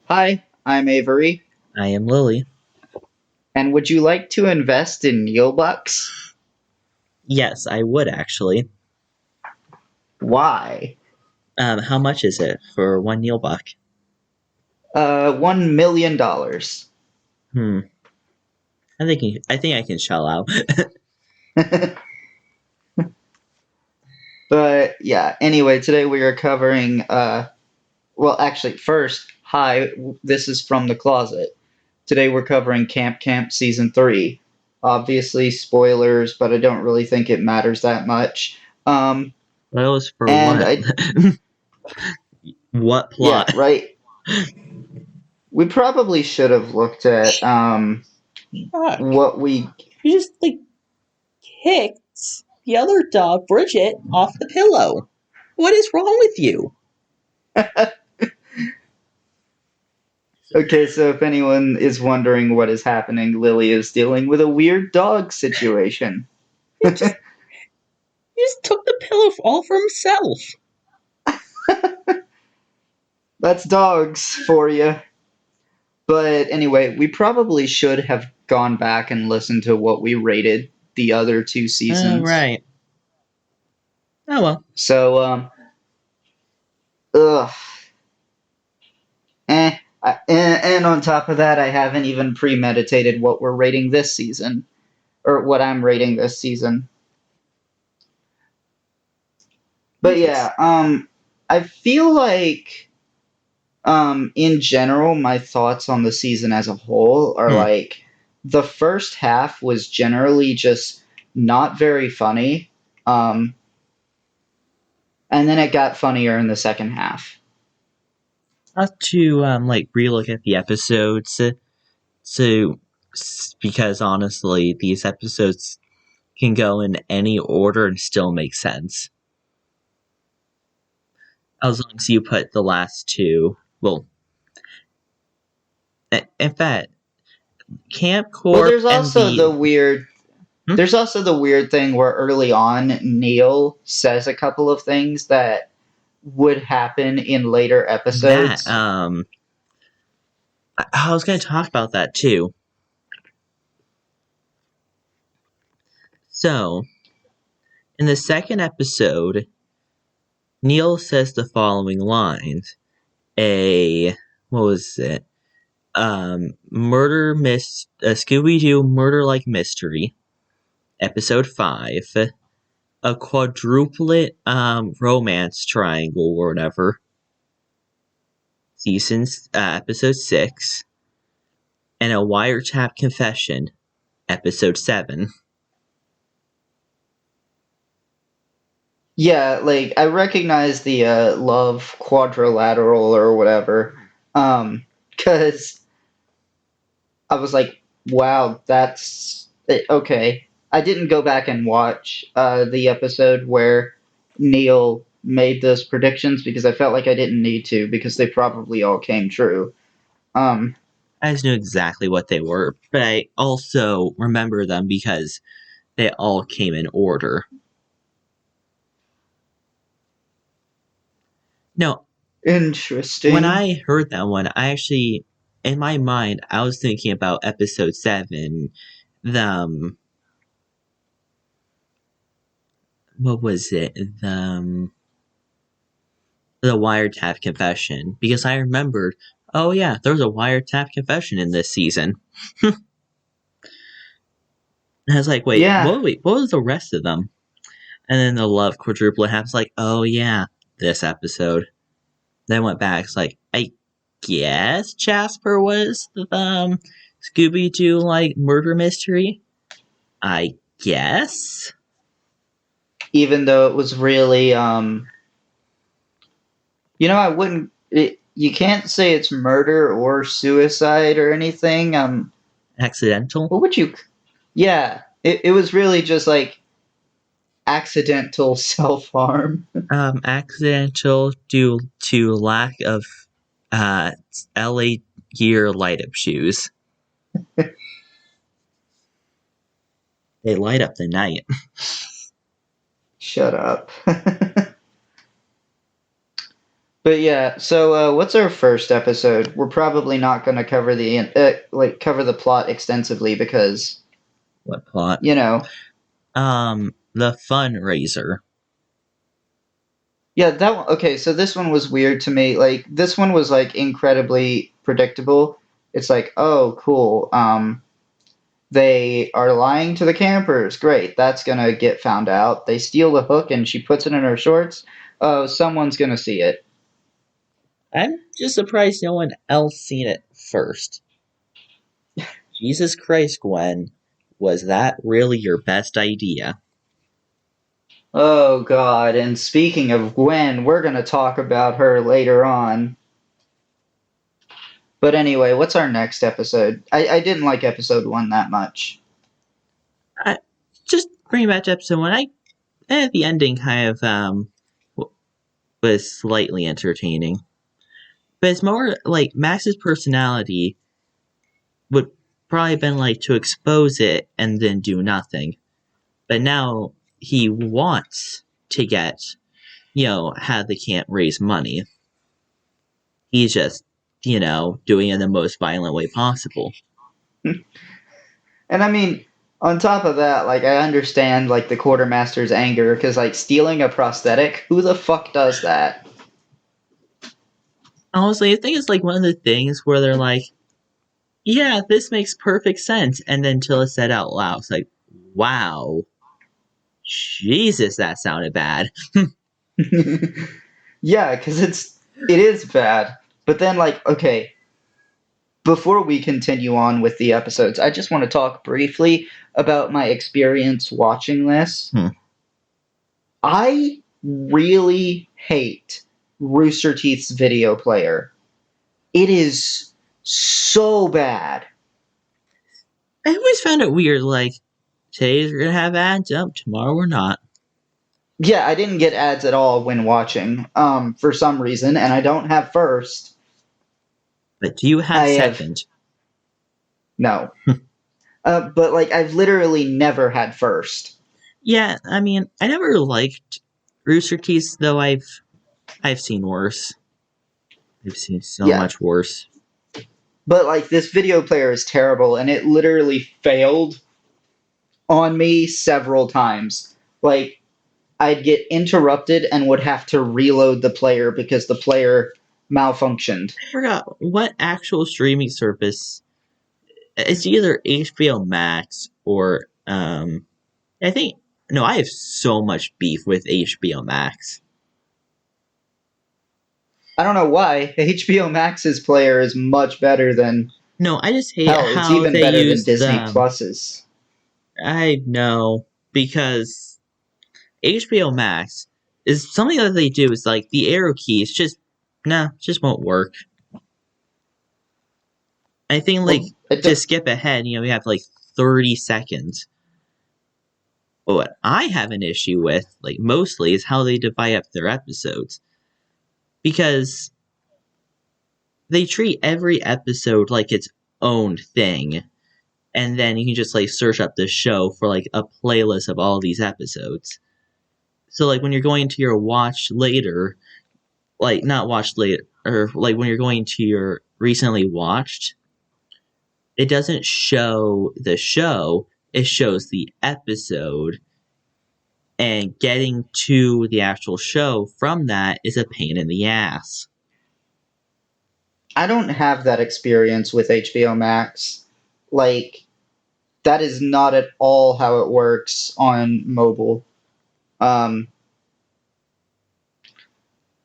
Hi, I'm Avory, I am Lily. and would you like to invest in Neilbucks? Yes, I would actually. Why? How much is it for one Neil buck? $1 million. Hmm. I think I can shell out. But yeah, anyway, today we are covering, well, actually, first, hi, this is From the Closet. Today we're covering Camp Season 3. Obviously, spoilers, but I don't really think it matters that much. That was for And what? I, What yeah, plot? right. We probably should have looked at, Fuck. what we You just kicked the other dog, Bridget, off the pillow. What is wrong with you? Okay, so if anyone is wondering what is happening, Lily is dealing with a weird dog situation. He just he just took the pillow all for himself. That's dogs for you. But anyway, we probably should have gone back and listened to what we rated the other two Oh seasons. right. Oh well. So, ugh. And on top of that, I haven't even premeditated what we're rating this season, or what I'm rating this season. But yeah, I feel like in general, my thoughts on the season as a whole are Hmm. like the first half was generally just not very funny. Um, and then it got funnier in the second half. I'll have to relook at the episodes. So because honestly, these episodes can go in any order and still make sense. As long as you put the last two. Well, in fact, Camp Well, Corp and Hmm? there's also the weird thing where early on Neil says a couple of things that would happen in later that episodes. I was going to talk about that too. So, in the second episode, Neil says the following lines: "A what was it? Scooby Doo murder like mystery." Episode 5, a quadruplet romance triangle or whatever. Episode 6, and a wiretap confession, episode 7. Yeah, like I recognize the love quadrilateral or whatever. Cuz I was like, wow, that's okay. I didn't go back and watch the episode where Neil made those predictions because I felt like I didn't need to because they probably all came true. Um, I just knew exactly what they were, but I also remember them because they all came in order. No, when Interesting. I heard that one, I actually, in my mind, I was thinking about episode 7, the, what was it? The wiretap confession, because I remembered, oh yeah, there was a wiretap confession in this season. And I was like, Yeah, wait, what was the rest of them? And then the love quadruplet happens, like, oh yeah, this episode. Then went back, it's like, I guess Jasper was the Scooby Doo murder mystery. I guess. even though it was really I wouldn't you can't say it's murder or suicide or anything. Accidental. What would you Yeah, it was really just like accidental self-harm. Accidental due to lack of uh LA Gear light up shoes. They light up the night. Shut up. But yeah, so what's our first episode? We're probably not going to cover the plot extensively because What plot? you know. The Fundraiser. Yeah, that one, okay, so this one was weird to me. Like this one was like incredibly predictable. It's like, oh, cool. They are lying to the campers. Great, that's gonna get found out. They steal the hook and she puts it in her shorts. Oh, someone's gonna see it. I'm just surprised no one else seen it first. Jesus Christ, Gwen. Was that really your best idea? Oh God! And speaking of Gwen, we're gonna talk about her later on. But anyway, what's our next episode? I didn't like episode 1 that much. I, just bringing back to episode 1, the ending kind of was slightly entertaining. But it's more like Max's personality would probably have been like to expose it and then do nothing. But now he wants to get, how they can't raise money. He's just, doing it in the most violent way possible. And I mean, on top of that, like I understand like the quartermaster's anger because like stealing a prosthetic, who the fuck does that? Honestly, I think it's like one of the things where they're like, yeah, this makes perfect sense. And then till it's said out loud, it's like, wow, Jesus, that sounded bad. Yeah, because it is bad. But then like, okay, before we continue on with the episodes, I just want to talk briefly about my experience watching this. I really hate Rooster Teeth's video player. It is so bad. I always found it weird, like, today's we're gonna have ads up, tomorrow we're not. Yeah, I didn't get ads at all when watching, for some reason, and I don't have first. But do you have I have second? no. But like I've literally never had first. Yeah, I mean, I never liked Rooster Teeth, though I've seen worse. I've seen so Yeah. much worse. But like this video player is terrible and it literally failed on me several times. Like I'd get interrupted and would have to reload the player because the player malfunctioned. I forgot what actual streaming service. It's either HBO Max or I think no, I have so much beef with HBO Max. I don't know why. HBO Max's player is much better than No, I just hate hell, it's how even they better than use Disney the. Plus's. I know because HBO Max is something that they do is like the arrow keys just won't work. I think like Well, it to do- skip ahead, we have like 30 seconds. But what I have an issue with, like mostly, is how they divide up their episodes. Because they treat every episode like its own thing. And then you can just like search up this show for like a playlist of all these episodes. So like when you're going to your watch later, like not watch later, or like when you're going to your recently watched, it doesn't show the show, it shows the episode. And getting to the actual show from that is a pain in the ass. I don't have that experience with HBO Max. Like, that is not at all how it works on mobile. Um,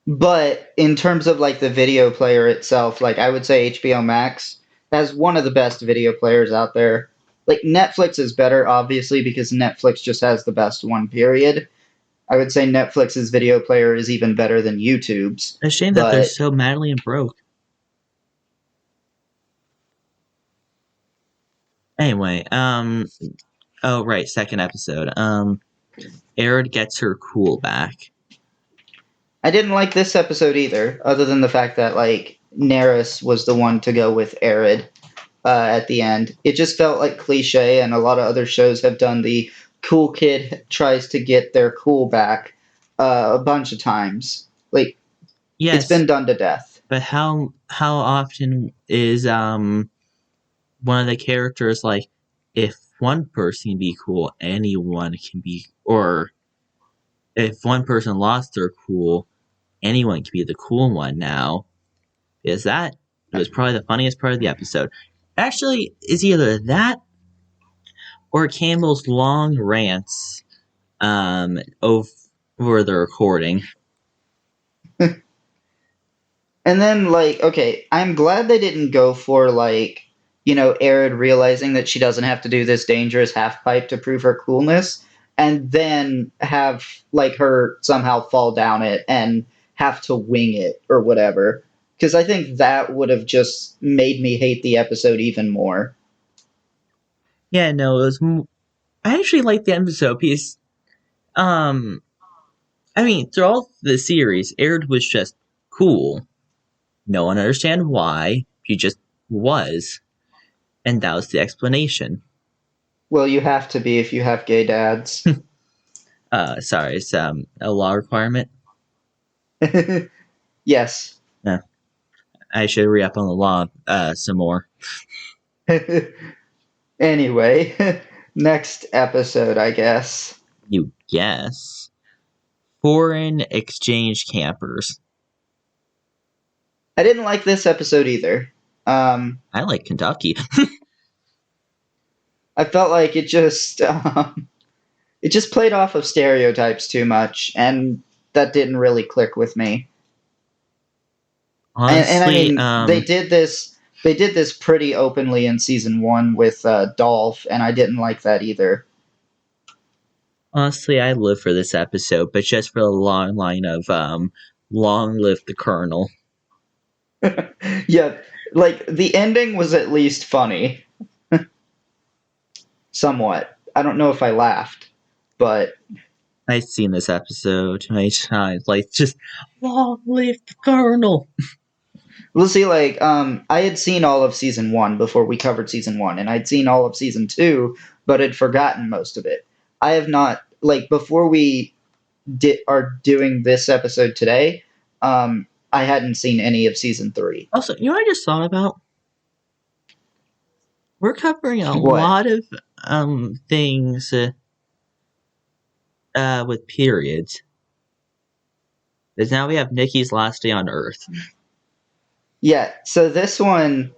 but in terms of like the video player itself, like I would say HBO Max has one of the best video players out there. Like Netflix is better, obviously, because Netflix just has the best one, period. I would say Netflix's video player is even better than YouTube's. A shame that they're But so madly and broke. Anyway, oh right, second episode. Aerith gets her cool back. I didn't like this episode either, other than the fact that like Neris was the one to go with Arid at the end. It just felt like cliche, and a lot of other shows have done the cool kid tries to get their cool back a bunch of times. Like It's Yes, been done to death. but how often is one of the characters like, if one person can be cool, anyone can be, or if one person lost their cool, anyone can be the cool one now. Is that it was probably the funniest part of the episode. Actually, it's either that or Campbell's long rants over the recording. And then, like, okay, I'm glad they didn't go for, like, Aerith realizing that she doesn't have to do this dangerous half pipe to prove her coolness, and then have, like, her somehow fall down it and have to wing it or whatever. Because I think that would have just made me hate the episode even more. Yeah, no, it was. I actually liked the episode because, um, I mean, throughout the series, Aerith was just cool. No one understand why. She just was, and that was the explanation. Well, you have to be if you have gay dads. Sorry, it's a law requirement. Yes. No, I should re up on the law some more. Anyway, next episode, I guess. You guess. Foreign exchange campers. I didn't like this episode either. I like Kentucky. I felt like it just played off of stereotypes too much, and that didn't really click with me. And I Honestly, mean, they did this pretty openly in season one with Dolph, and I didn't like that either. I live for this episode, but just for the long line of long live the Colonel. Yeah, like the ending was at least funny, somewhat. I don't know if I laughed, but I've seen this episode many times. Like, just long live the Colonel. we'll see. Like, I had seen all of season one before we covered season one, and I'd seen all of season two, but had forgotten most of it. I have not, like, before we are doing this episode today. I hadn't seen any of season three. Also, you know what I just thought about? We're covering a What? lot of things with periods. Because now we have Nikki's last day on Earth. Yeah. So this one,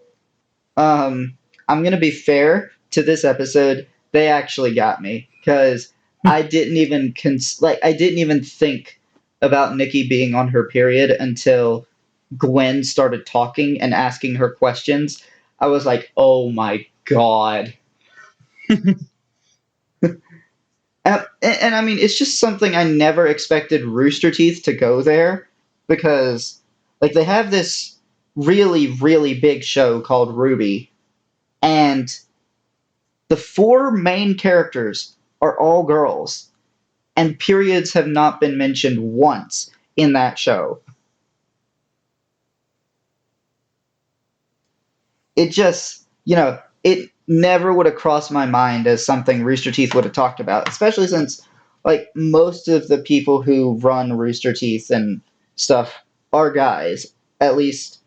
I'm gonna be fair to this episode. They actually got me because I didn't even I didn't even think about Nikki being on her period until Gwen started talking and asking her questions. I was like, oh my god. And I mean, it's just something I never expected Rooster Teeth to go there because, like, they have this really, really big show called Ruby, and the four main characters are all girls, and periods have not been mentioned once in that show. It just, it never would have crossed my mind as something Rooster Teeth would have talked about, especially since, like, most of the people who run Rooster Teeth and stuff are guys. At least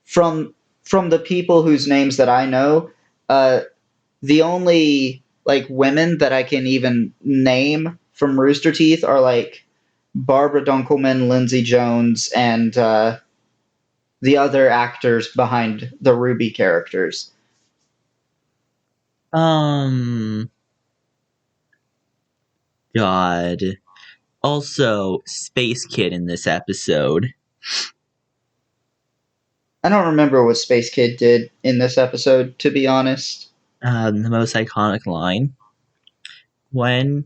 from the people whose names that I know, the only, like, women that I can even name from Rooster Teeth are, like, Barbara Dunkelman, Lindsay Jones, and the other actors behind the Ruby characters. God. Also, Space Kid in this episode. I don't remember what Space Kid did in this episode, to be honest. The most iconic line. When,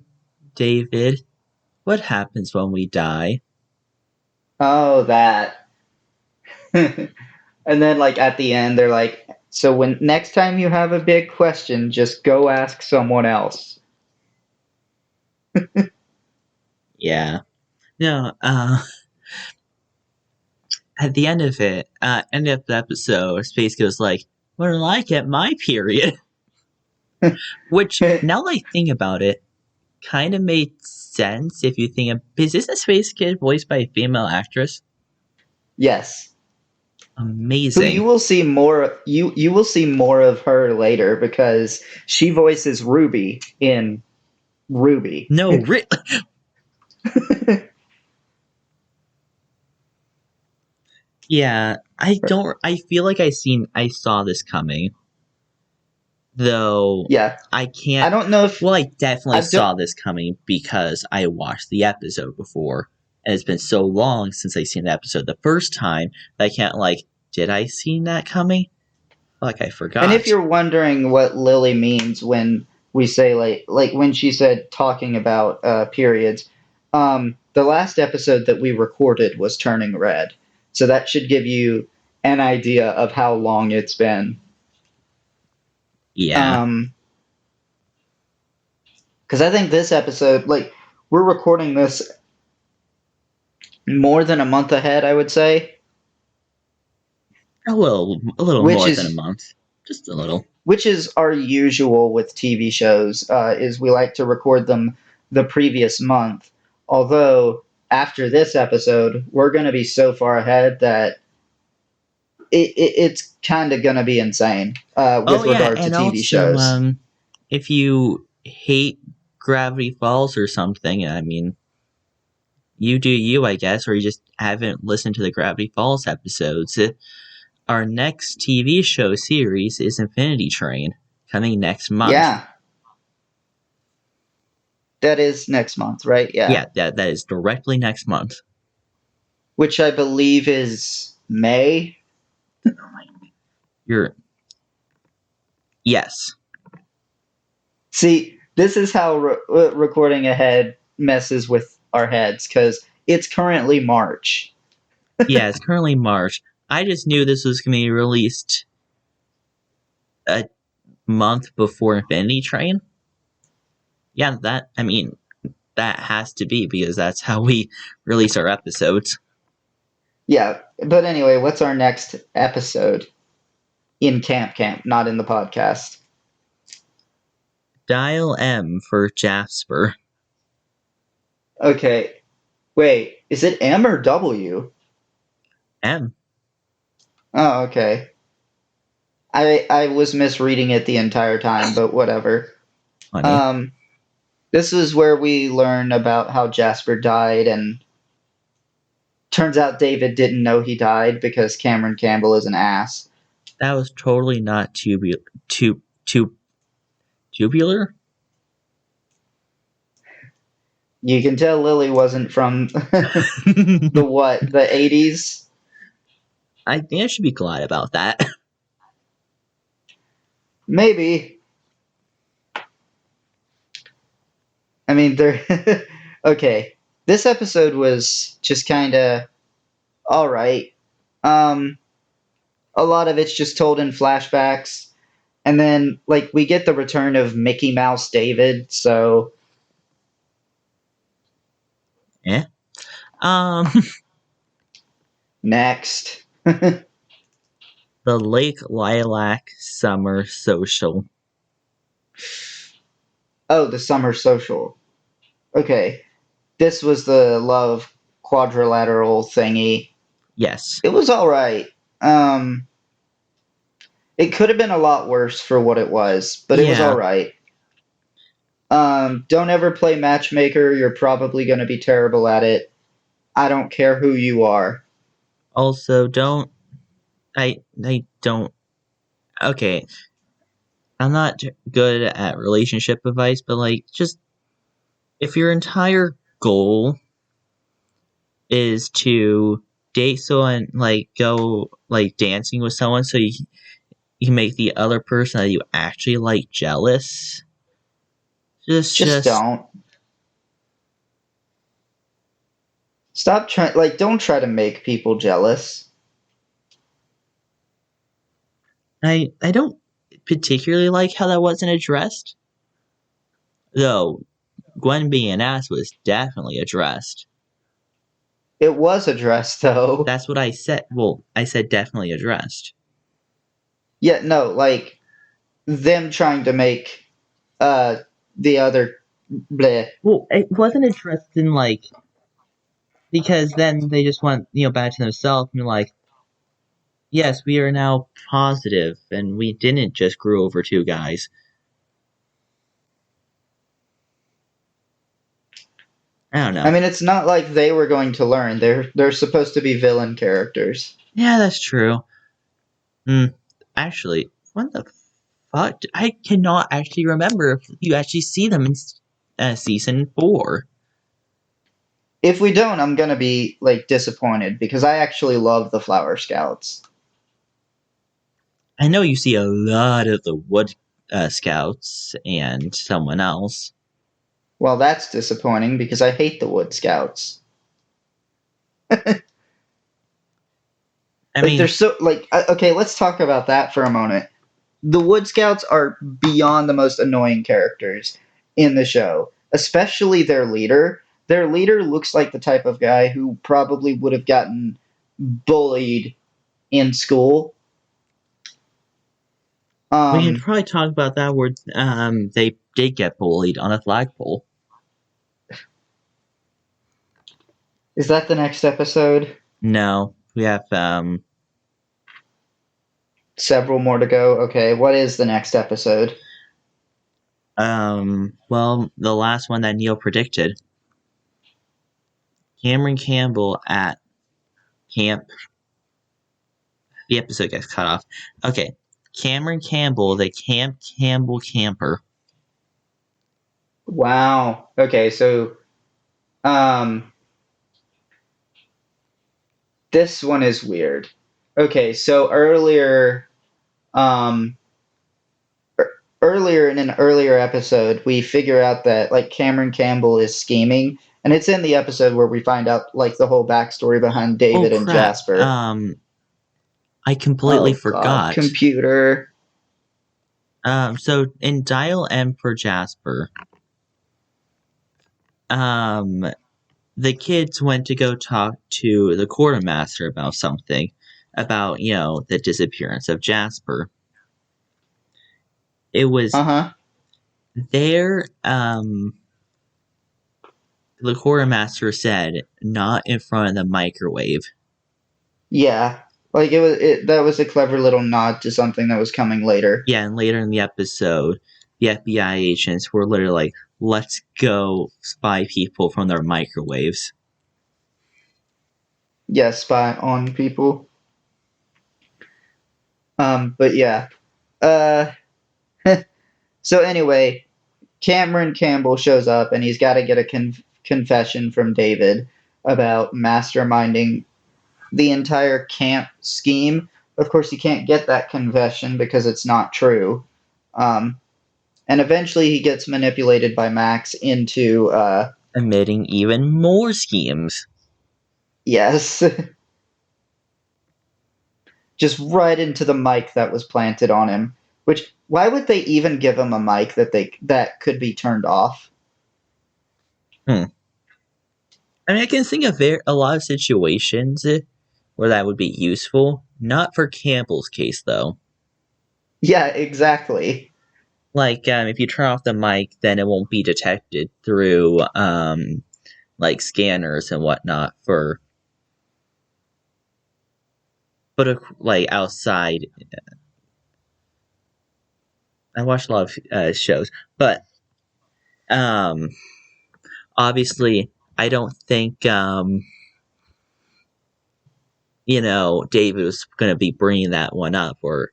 David, what happens when we die? Oh, that. And then, like, at the end, they're like, so when next time you have a big question, just go ask someone else. Yeah. No, at the end of it, end of the episode, Space goes like, when will I get my period? Which, now that I think about it, kind of made sense if you think of, is this a Space Kid voiced by a female actress? Yes. Who Amazing. you will see more you will see more of her later because she voices Ruby in Ruby. No, yeah, I don't. I feel like I saw this coming, though. Yeah. I I can't. don't know if Well, I definitely I don't saw this coming because I watched the episode before, and it's been so long since I seen the episode the first time that I can't like. Did I see that coming? Like I and if forgot. you're wondering what Lily means when we say like when she said talking about periods, the last episode that we recorded was Turning Red. So that should give you an idea of how long it's been. Yeah. Um, because I think this episode, like, we're recording this more than a month ahead, I would say, A little which more than a is month, just a little. our usual with TV shows. Is we like to record them the previous month. Although after this episode, we're going to be so far ahead that it's kind of going to be insane Oh with yeah, regard to and TV also, shows. if you hate Gravity Falls or something, I mean, you do you, I guess, or you just haven't listened to the Gravity Falls episodes. Our next TV show series is Infinity Train, coming next month. Yeah, that is next month, right? Yeah, Yeah, that is directly next month. which I believe is May. You're yes, See, this is how recording ahead messes with our heads because it's currently March. yeah, it's currently March. I just knew this was going to be released a month before Infinity Train. Yeah, that I mean that has to be because that's how we release our episodes. Yeah, but anyway, what's our next episode in Camp, not in the podcast? Dial M for Jasper. Okay, wait, is it M or W? M. Oh, okay. I was misreading it the entire time, but whatever. Funny. Um, this is where we learn about how Jasper died, and turns out David didn't know he died because Cameron Campbell is an ass. That was totally not tubular. You can tell Lily wasn't from the I what, the 80s? think I should be glad about that. Maybe. I mean, there. Okay, this episode was just kind of all right. Um, a lot of it's just told in flashbacks, and then like we get the return of Mickey Mouse David. So Eh. Um, next, the Lake Lilac Summer Social. oh, the summer social. Okay, this was the love quadrilateral thingy. Yes. It was all right. Um, it could have been a lot worse for what it was, but it was all Yeah. right. Don't ever play matchmaker. You're probably going to be terrible at it. I don't care who you are. Also, don't. I don't. Okay. I'm not good at relationship advice, but like, just if your entire goal is to date someone, like go like dancing with someone, so you can make the other person that you actually like jealous. Just Just don't. Stop trying. Like, don't try to make people jealous. I don't particularly like how that wasn't addressed. Though Gwen being an ass was definitely addressed. It was addressed, though. That's what I said. Well, I said definitely addressed. Yeah, no, like, them trying to make the other. Bleh. Well, it wasn't addressed in like because then they just want back to themselves and be like, yes, we are now positive, and we didn't just grow over two guys. I don't I know. mean, it's not like they were going to learn. They're supposed to be villain characters. Yeah, that's true. Hmm. Actually, what the fuck? I cannot actually remember if you actually see them in season 4. If we don't, I'm gonna be like disappointed because I actually love the Flower Scouts. I know you see a lot of the Wood Scouts and someone else. Well, that's disappointing because I hate the Wood Scouts. I Like they're mean, so like okay, let's talk about that for a moment. The Wood Scouts are beyond the most annoying characters in the show, especially their leader. Their leader looks like the type of guy who probably would have gotten bullied in school. we could Um, probably talk about that where they did get bullied on a flagpole. is that the next episode? No, we have Several more to go. Okay, what is the next episode? well, the last one that Neil predicted. Cameron Campbell at camp. The episode gets cut off. Okay, Cameron Campbell, the Camp Campbell camper. Wow. Okay, so um this one is weird. Okay, so um earlier in an earlier episode, we figure out that like Cameron Campbell is scheming, and it's in the episode where we find out like the whole backstory behind Oh David and crap! Jasper. I completely Oh God, forgot. computer. So in Dial M for Jasper, um, the kids went to go talk to the quartermaster about something, about the disappearance of Jasper. It was Uh huh. there. The quartermaster said, "Not in front of the microwave." Yeah, like it was. That was a clever little nod to something that was coming later. Yeah, and later in the episode, the FBI agents were literally like, "Let's go spy people from their microwaves." Yeah, spy on people. But yeah. Uh. So anyway, Cameron Campbell shows up and he's got to get a confession from David about masterminding the entire camp scheme. Of course, you can't get that confession because it's not true. Um, and eventually, he gets manipulated by Max into, Admitting even more schemes. yes, just right into the mic that was planted on him. Which, why would they even give him a mic that could be turned off? Hmm. I mean, I can think of a lot of situations where that would be useful. Not for Campbell's case, though. Yeah, exactly. Like, if you turn off the mic, then it won't be detected through, like, scanners and whatnot but, like, outside. I watch a lot of shows, but, um, obviously, I don't think, David was going to be bringing that one up or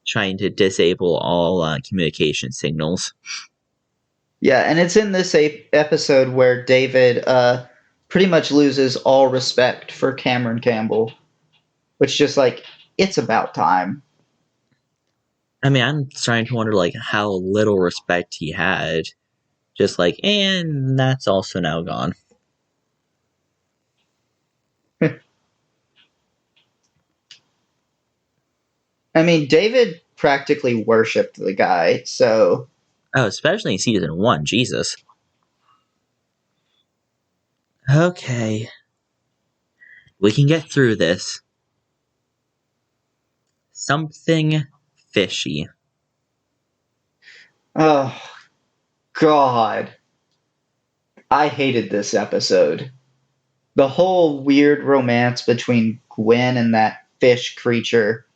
trying to disable all communication signals. Yeah, and it's in this episode where David pretty much loses all respect for Cameron Campbell, which just like it's about time. I mean, I'm starting to wonder, like, how little respect he had. Just like, and that's also now gone. I mean, David practically worshipped the guy, so Oh, especially in season 1, Jesus. Okay. We can get through this. Something fishy. oh God, I hated this episode. the whole weird romance between Gwen and that fish creature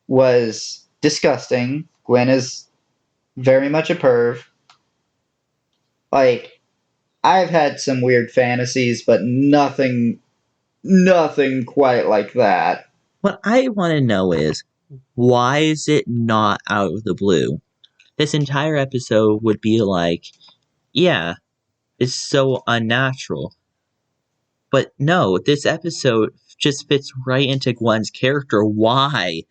was disgusting. Gwen is very much a perv. Like, I've had some weird fantasies, but nothing quite like that. What I want to know is, why is it not out of the blue? This entire episode would be like, yeah, it's so unnatural. But no, this episode just fits right into Gwen's character. Why?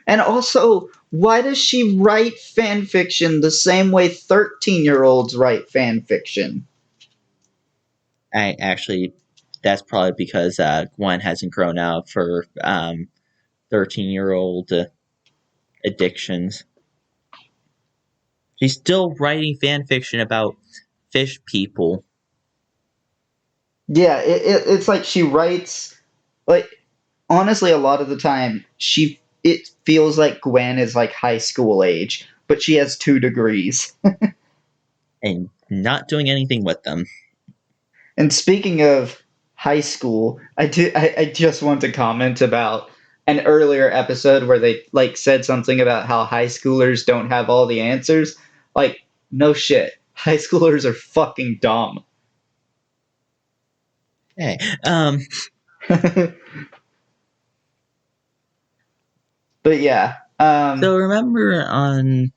And also, why does she write fan fiction the same way 13-year-olds write fan fiction? I actually, that's probably because Gwen hasn't grown out for 13-year-old addictions. She's still writing fan fiction about fish people. Yeah, it's like she writes, like, honestly, a lot of the time, it feels like Gwen is like high school age, but she has 2 degrees. And not doing anything with them. And speaking of high school, I just want to comment about an earlier episode where they like said something about how high schoolers don't have all the answers. Like, no shit. High schoolers are fucking dumb. Hey, But yeah, so remember on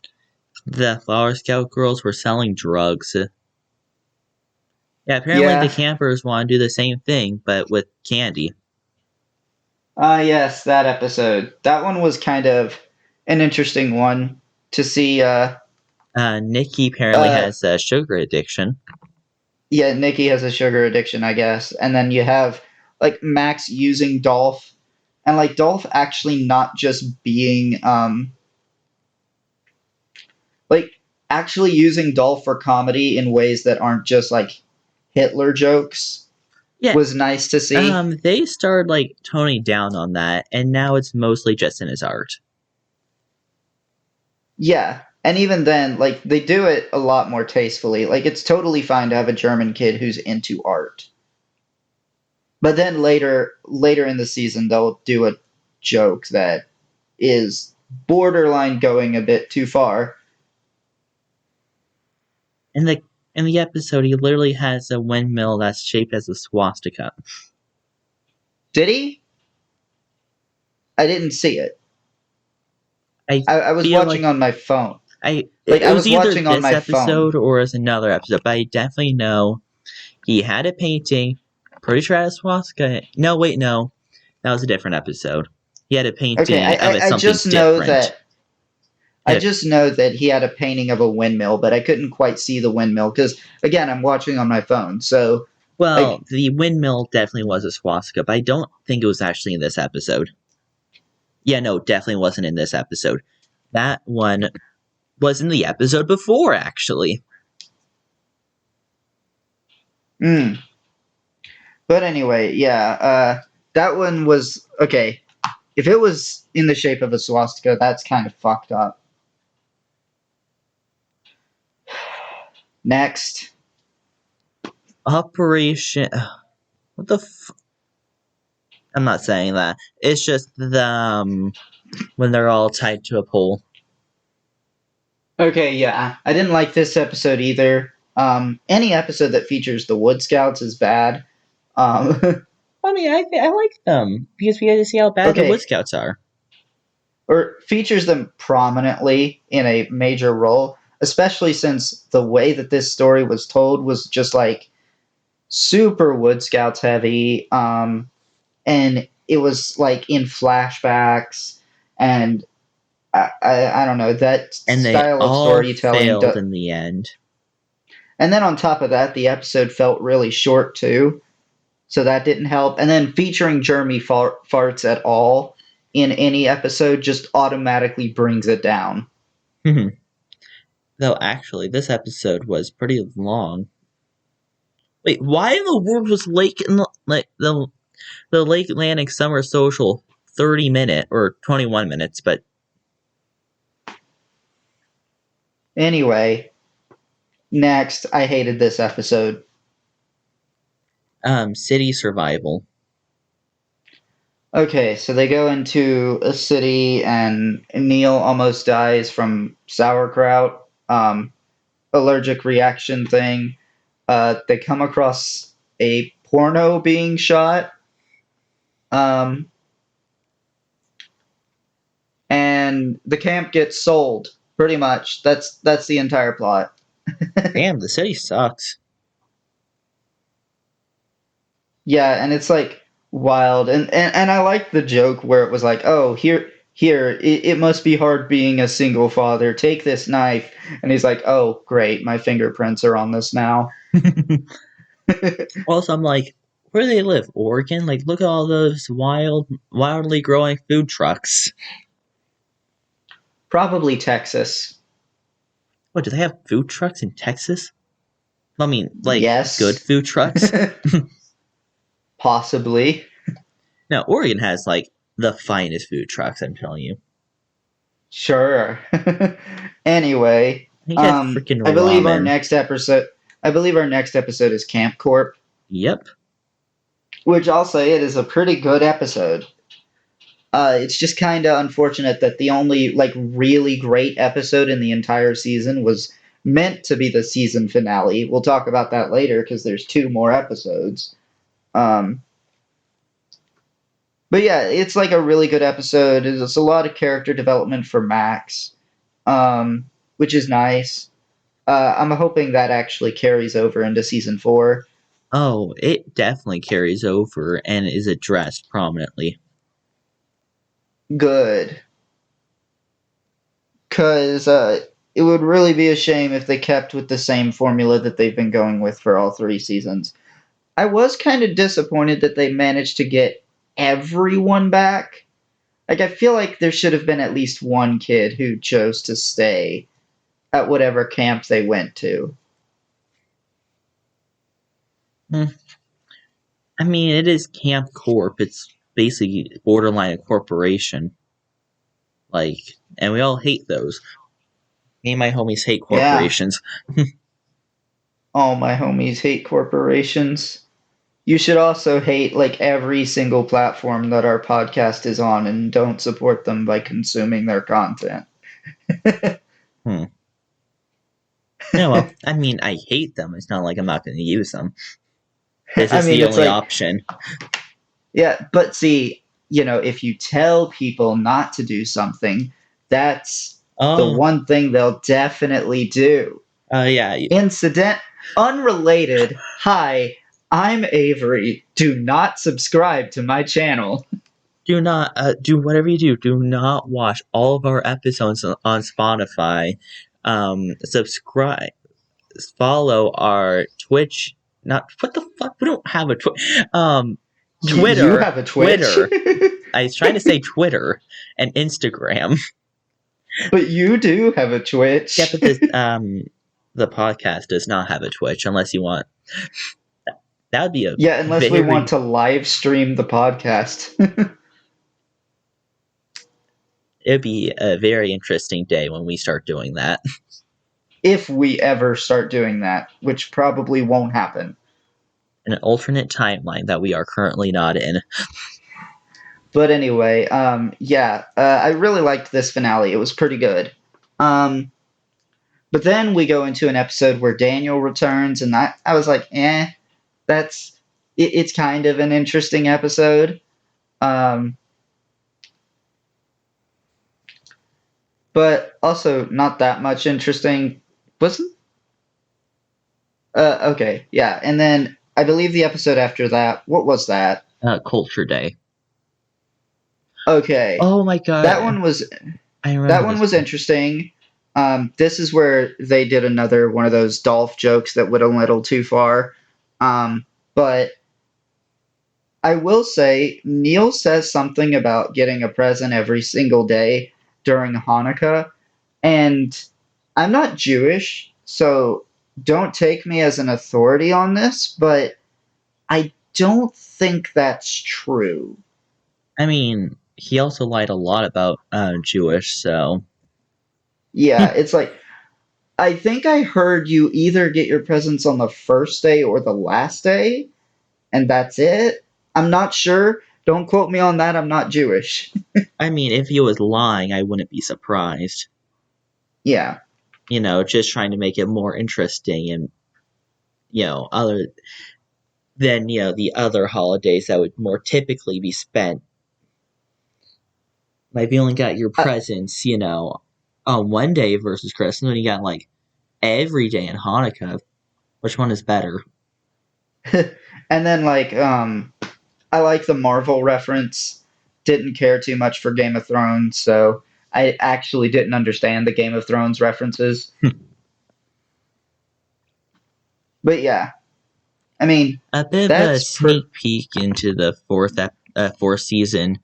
the Flower Scout girls were selling drugs? Yeah, apparently the yeah, campers want to do the same thing, but with candy. yes, that episode. That one was kind of an interesting one to see. Nikki apparently Uh, has a sugar addiction. yeah, Nikki has a sugar addiction, I guess, and then you have like Max using Dolph, and like Dolph actually not just being like actually using Dolph for comedy in ways that aren't just like Hitler jokes Yeah, was nice to see. they started like toning down on that, and now it's mostly just in his art. Yeah, and even then, like they do it a lot more tastefully. Like it's totally fine to have a German kid who's into art. But then later in the season they'll do a joke that is borderline going a bit too far. In the episode, he literally has a windmill that's shaped as a swastika. Did he? I didn't see it. I I was feel watching like on my phone. Like it I was was either watching on this my phone. episode or it's another episode, but I definitely know he had a painting. Pretty sure it had a swastika. No, wait, no, that was a different episode. He had a Okay, painting of it I something just know different. that he had a painting of a windmill, but I couldn't quite see the windmill because again I'm watching on my phone. So Well, like the windmill definitely was a swastika, but I don't think it was actually in this episode. Yeah, no, definitely wasn't in this episode. That one was in the episode before, actually. mm. But anyway, yeah, that one was okay. If it was in the shape of a swastika, that's kind of fucked up. Next. Operation. What the I'm not saying that. It's just the when they're all tied to a pole. Okay, yeah. I didn't like this episode either. Any episode that features the Wood Scouts is bad. I mean, I like them because we had to see how bad the Wood Okay, Scouts are. or features them prominently in a major role, especially since the way that this story was told was just like super Wood Scouts heavy. And it was like in flashbacks, and I don't know that And they style of all storytelling. failed in the end. And then on top of that, the episode felt really short too, so that didn't help. And then featuring Jeremy farts at all in any episode just automatically brings it down. Though actually, this episode was pretty long. Wait, why in the world was Lake in the Lake Atlantic Summer Social 30-minute or 21 minutes? But Anyway, next, I hated this episode. City survival. Okay, so they go into a city and Neil almost dies from sauerkraut, allergic reaction thing. They come across a porno being shot, um, and the camp gets sold. Pretty much, that's the entire plot. Damn, the city sucks. Yeah, and it's like wild, and I like the joke where it was like, oh, it must be hard being a single father. Take this knife, and he's like, oh, great, my fingerprints are on this now. Also, I'm like, where do they live? Oregon? Like, look at all those wildly growing food trucks. Probably Texas. What, do they have food trucks in Texas? I mean, like, good Yes, food trucks? possibly. No, Oregon has, like, the finest food trucks, I'm telling you. Sure. Anyway, You get freaking I believe our ramen. next episode. I believe our next episode is Camp Corp, Yep. which I'll say it is a pretty good episode. It's just kind of unfortunate that the only like really great episode in the entire season was meant to be the season finale. We'll talk about that later because there's two more episodes. Um, but yeah, it's like a really good episode. It's a lot of character development for Max, which is nice. I'm hoping that actually carries over into season 4. Oh, it definitely carries over and is addressed prominently. Good. Because it would really be a shame if they kept with the same formula that they've been going with for all 3 seasons. I was kind of disappointed that they managed to get everyone back. Like, I feel like there should have been at least one kid who chose to stay at whatever camp they went to. I mean, it is Camp Corp. It's basically borderline a corporation. Like, and we all hate those. Me and my homies hate Yeah. corporations. All my homies hate corporations. You should also hate like every single platform that our podcast is on and don't support them by consuming their content. Hmm. Yeah, well, I mean, I hate them. It's not like I'm not going to use them. This I is mean, the it's only like, option. yeah, but see, if you tell people not to do something, that's the Oh, one thing they'll definitely do. yeah. Unrelated. Hi, I'm Avery. Do not subscribe to my channel. Do not do whatever you do. Do not watch all of our episodes on Spotify. Subscribe, follow our Twitch. Not what the fuck. We don't have a Twitch. You Twitter. have a Twitch, Twitter. I was trying to say Twitter and Instagram. but you do have a Twitch. Yeah, but the podcast does not have a Twitch unless you want. That would be a Yeah, unless we want very. to live stream the podcast. It would be a very interesting day when we start doing that. If we ever start doing that, which probably won't happen. In an alternate timeline that we are currently not in. But anyway, I really liked this finale. It was pretty good. But then we go into an episode where Daniel returns, and I was like, it's kind of an interesting episode. But also not that much interesting. Wasn't? Okay, yeah. And then I believe the episode after that, what was that? Culture Day. Okay. Oh my god. That one was I remember that one was one. interesting. This is where they did another one of those Dolph jokes that went a little too far. But I will say, Neil says something about getting a present every single day during Hanukkah, and I'm not Jewish, so don't take me as an authority on this, but I don't think that's true. I mean, he also lied a lot about Jewish, so. Yeah, it's like, I think I heard you either get your presents on the first day or the last day. and that's it. I'm not sure. Don't quote me on that. I'm not Jewish. I mean, if he was lying, I wouldn't be surprised. Yeah. Just trying to make it more interesting and, other than, the other holidays that would more typically be spent. Like, you only got your Uh, presents, on one day versus Christmas, and you got, like, every day in Hanukkah. Which one is better? and then I like the Marvel reference. Didn't care too much for Game of Thrones, so I actually didn't understand the Game of Thrones references. But yeah, I mean, A bit of a that's sneak peek into the fourth season.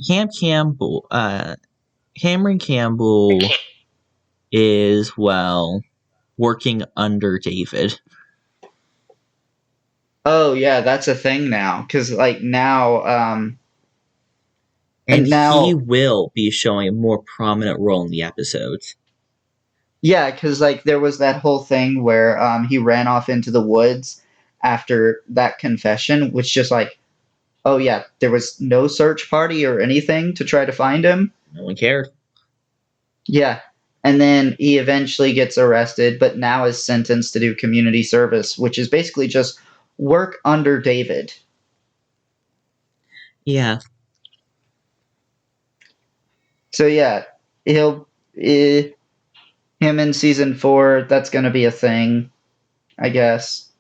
Cameron Campbell is, well, working under David. oh yeah, that's a thing now. Because And he now, will be showing a more prominent role in the episodes. yeah, because there was that whole thing where he ran off into the woods after that confession, which just oh yeah, there was no search party or anything to try to find him. No one cared. Yeah. And then he eventually gets arrested, but now is sentenced to do community service, which is basically just work under David. Yeah. So yeah, he'll him in season 4. That's gonna be a thing, I guess.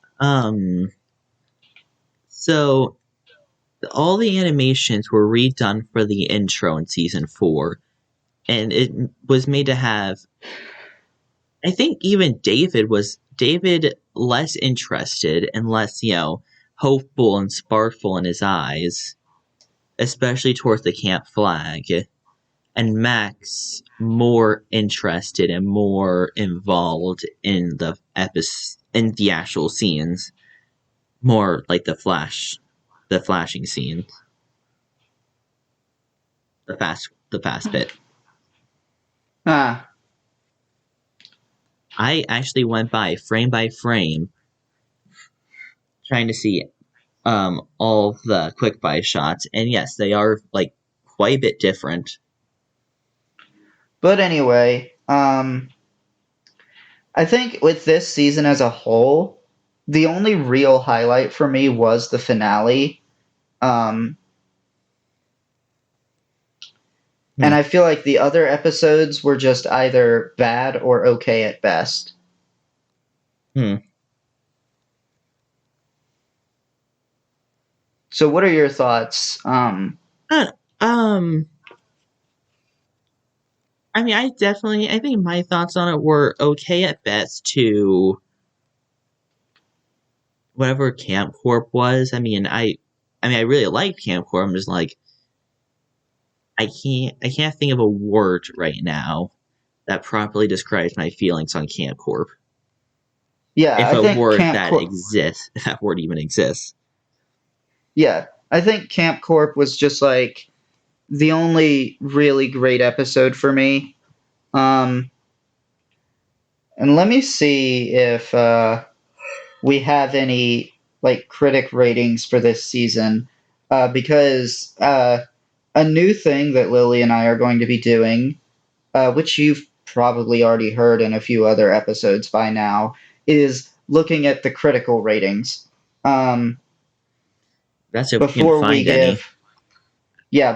So all the animations were redone for the intro in season 4, and it was made to have. I think even David less interested and less, hopeful and sparkful in his eyes, especially towards the camp flag, and Max more interested and more involved in the actual scenes, more like the flashing scenes, the fast bit. Ah, I actually went by frame, trying to see all the quick buy shots, and yes, they are like quite a bit different. but anyway, I think with this season as a whole, the only real highlight for me was the finale. Um, and Hmm. I feel like the other episodes were just either bad or okay at best. Hmm. So, what are your thoughts? Uh, um. I mean, I think my thoughts on it were okay at best to whatever Camp Corp was. I really liked Camp Corp. I'm just like, I can't think of a word right now that properly describes my feelings on Camp Corp. Yeah, If I a think word Camp that Corp. exists, if that word even exists. Yeah, I think Camp Corp was just the only really great episode for me. Um, and let me see if we have any critic ratings for this season, because a new thing that Lily and I are going to be doing, which you've probably already heard in a few other episodes by now, is looking at the critical ratings. Um, That's if we can before we find any. give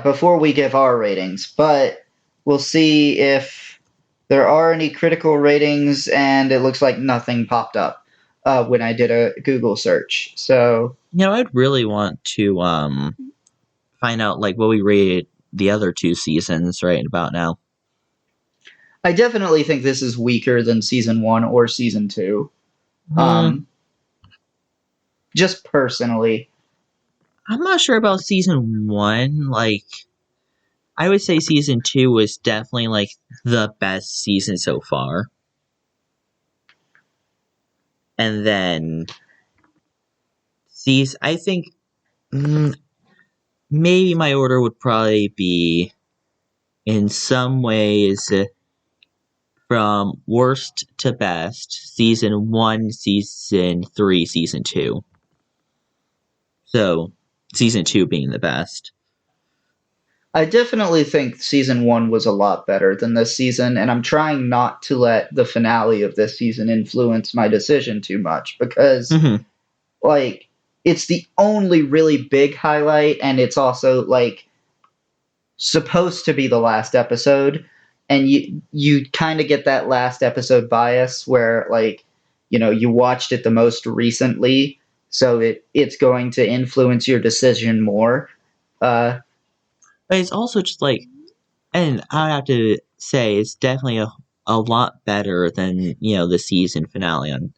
before we give our ratings, but we'll see if there are any critical ratings, and it looks like nothing popped up when I did a Google search. So I'd really want to find out like what we rated the other two seasons right about now. I definitely think this is weaker than season 1 or season 2. Hmm. Um, just personally. I'm not sure about season 1. Like, I would say season 2 was definitely like the best season so far. And then I think mm, maybe my order would probably be in some ways from worst to best, season 1, season 3, season 2. So, season 2 being the best. I definitely think season 1 was a lot better than this season, and I'm trying not to let the finale of this season influence my decision too much because, Mm-hmm. like, it's the only really big highlight, and it's also, like, supposed to be the last episode, and you kind of get that last episode bias where, like, you watched it the most recently, so it's going to influence your decision more. Uh, But it's also just like, and I would have to say it's definitely a lot better than, the season finale. On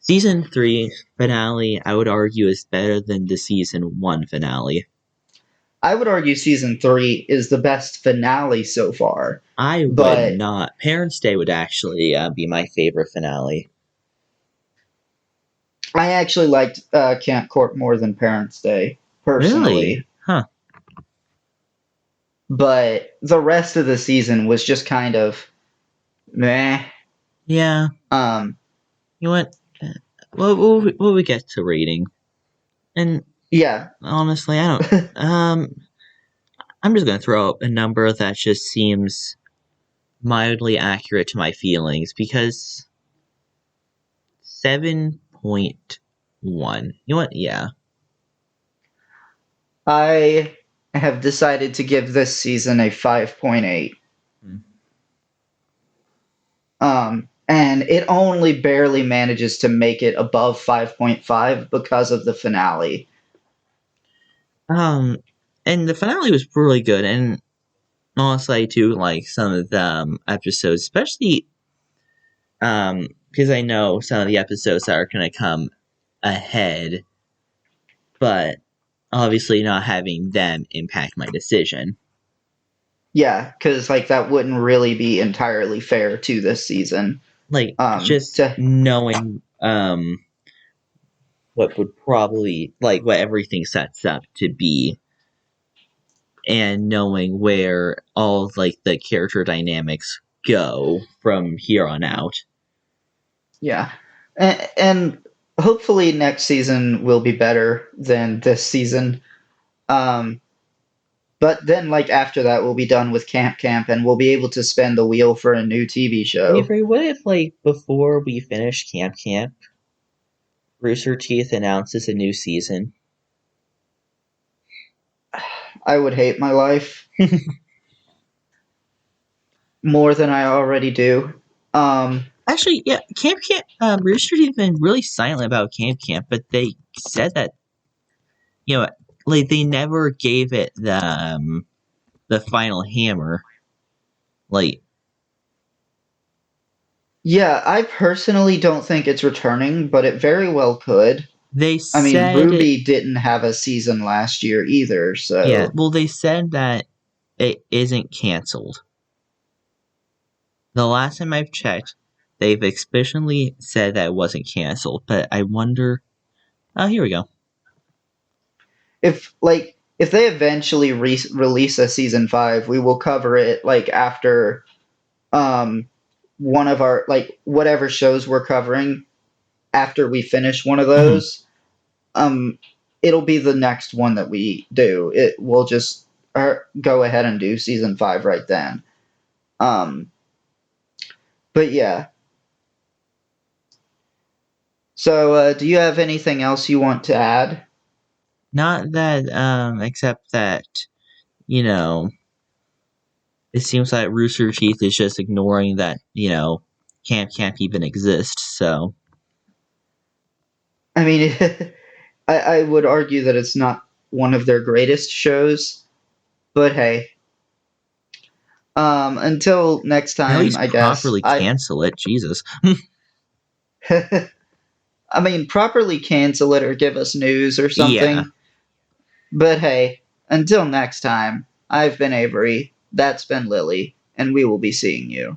season 3 finale, I would argue is better than the season 1 finale. I would argue season 3 is the best finale so far, I would but not. Parents' Day would actually be my favorite finale. I actually liked Camp Court more than Parents' Day, Really? personally. Huh. But the rest of the season was just kind of meh. Yeah. Um, You know what? What we get to rating? And yeah. honestly, I don't. I'm just gonna throw up a number that just seems mildly accurate to my feelings because 7.1. You know what? Yeah. I have decided to give this season a 5.8. And it only barely manages to make it above 5.5 because of the finale. Um, and the finale was really good, and honestly, I do like some of the episodes, especially because I know some of the episodes that are gonna come ahead, but obviously not having them impact my decision. Yeah, because like that wouldn't really be entirely fair to this season. Like just To knowing what would probably like what everything sets up to be, and knowing where all like the character dynamics go from here on out. Yeah, and hopefully next season will be better than this season. Um, but then like after that, we'll be done with Camp, and we'll be able to spin the wheel for a new TV show. Avery, what if like before we finish Camp, Rooster Teeth announces a new season? I would hate my life more than I already do. Actually, yeah, Camp. Rooster Teeth have been really silent about Camp, but they said that you know, like they never gave it the final hammer. Like Yeah, I personally don't think it's returning, but it very well could. they I mean, said it. Ruby didn't have a season last year either, Yeah, so well, they said that it isn't canceled. The last time I've checked, they've explicitly said that it wasn't canceled, but I wonder. Oh, here we go. if they eventually release a season 5, we will cover it like after um one of our like whatever shows we're covering after we finish one of Mhm. those. Um it'll be the next one that we do. It will just go ahead and do season 5 right then. Um but yeah. So do you have anything else you want to add? Not that, except that you know, it seems like Rooster Teeth is just ignoring that Camp even exist. So I mean, I would argue that it's not one of their greatest shows, but hey. Until next at time, least I guess. properly cancel it. Jesus. I mean, properly cancel it or give us news or Yeah. something. But hey, until next time, I've been Avery, that's been Lily, and we will be seeing you.